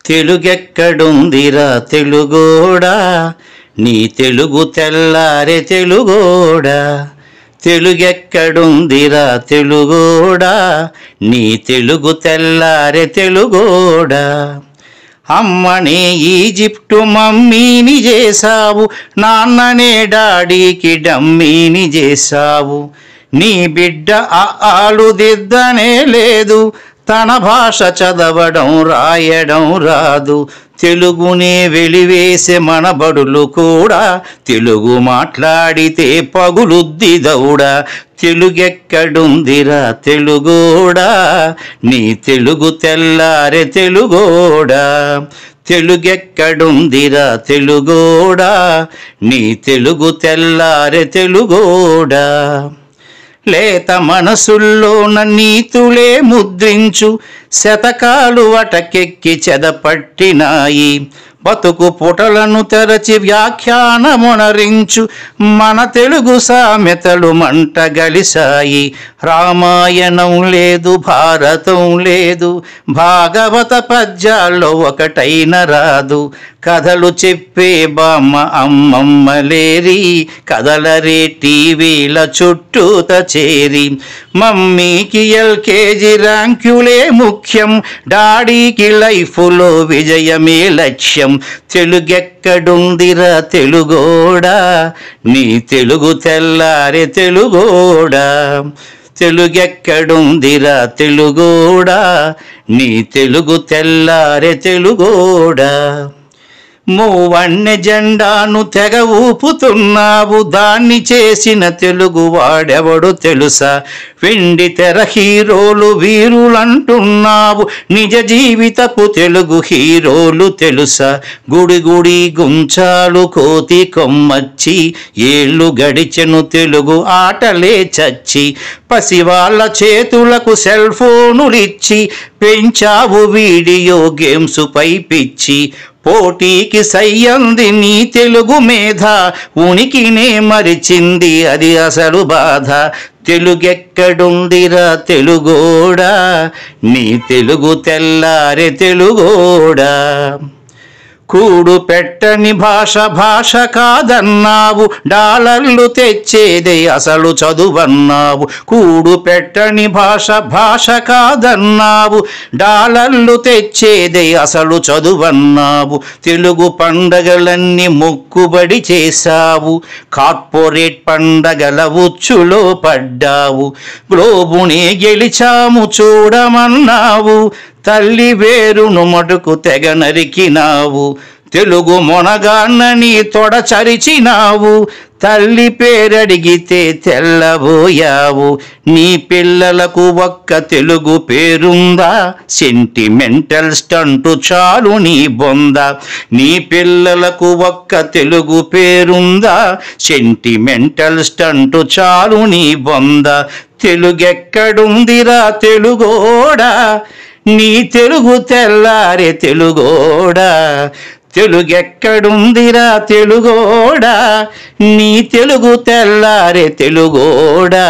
తెలుగెక్కడుందిరా తెలుగోడా, నీ తెలుగు తెల్లారే తెలుగోడా. తెలుగెక్కడుందిరా తెలుగోడా, నీ తెలుగు తెల్లారే తెలుగోడా. అమ్మనే ఈజిప్టు మమ్మీని చేశావు, నాన్ననే డాడీకి డమ్మీని చేశావు. నీ బిడ్డ ఆలు దిద్దనే లేదు, తన భాష చదవడం రాయడం రాదు. తెలుగునే వెలివేసే మన బడులు కూడా తెలుగు మాట్లాడితే పగులుద్ది దౌడా. తెలుగెక్కడుందిరా తెలుగోడా, నీ తెలుగు తెల్లారే తెలుగోడా. తెలుగెక్కడుందిరా తెలుగోడా, నీ తెలుగు తెల్లారే తెలుగోడా. లేత మనసుల్లోన నీతులే ముద్రించు, శతకాలు అటకెక్కి చెదపట్టినాయి. బతుకు పుటలను తెరచి వ్యాఖ్యానమునరించు, మన తెలుగు సామెతలు మంట గలిసాయి. రామాయణం లేదు, భారతం లేదు, భాగవత పద్యాల్లో ఒకటైన రాదు. కథలు చెప్పే బామ్మ అమ్మమ్మ లేరి, కథలరే టీవీల చుట్టూత చేరి. మమ్మీకి ఎల్కేజీ ర్యాంకులే ముఖ్యం, డాడీకి లైఫ్లో విజయమే లక్ష్యం. తెలుగెక్కడుందిరా తెలుగోడా, నీ తెలుగు తెల్లారే తెలుగోడా. తెలుగెక్కడుందిరా తెలుగోడా, నీ తెలుగు తెల్లారే తెలుగోడా. మూవన్నె జెండాను తెగ ఊపుతున్నావు, దాన్ని చేసిన తెలుగు వాడెవడు తెలుసా. వెండి తెర హీరోలు వీరులంటున్నావు, నిజ జీవితపు తెలుగు హీరోలు తెలుసా. గుడి గుడి గుంచాలు కోతి కొమ్మచ్చి, ఏళ్ళు గడిచెను తెలుగు ఆటలే చచ్చి. పసివాళ్ళ చేతులకు సెల్ ఫోనులిచ్చి, పెంచావు వీడియో గేమ్స్ పై పిచ్చి. పోటీకి సయ్యంది నీ తెలుగు మేధ, ఉనికినే మరిచింది అది అసలు బాధ. తెలుగెక్కడుందిరా తెలుగోడా, నీ తెలుగు తెల్లారే తెలుగోడా. కూడు పెట్టని భాష భాష కాదన్నావు, డాలర్లు తెచ్చేదే అసలు చదువన్నావు. కూడు పెట్టని భాష భాష కాదన్నావు, డాలర్లు తెచ్చేదే అసలు చదువన్నావు. తెలుగు పండగలన్నీ మొక్కుబడి చేశావు, కార్పొరేట్ పండగల ఉచ్చులో పడ్డావు. గ్లోబునే గెలిచాము చూడమన్నావు, తల్లి వేరును మటుకు తెగ నరికినావు. తెలుగు మొనగాన్నని తొడచరిచినావు, తల్లి పేరడిగితే తెల్లబోయావు. నీ పిల్లలకు ఒక్క తెలుగు పేరుందా, సెంటిమెంటల్ స్టంటు చాలు నీ బొంద. నీ పిల్లలకు ఒక్క తెలుగు పేరుందా, సెంటిమెంటల్ స్టంటు చాలు నీ బొంద. తెలుగెక్కడుందిరా తెలుగోడా, నీ తెలుగు తెల్లారే తెలుగోడా. తెలుగెక్కడుందిరా తెలుగోడా, నీ తెలుగు తెల్లారే తెలుగోడా.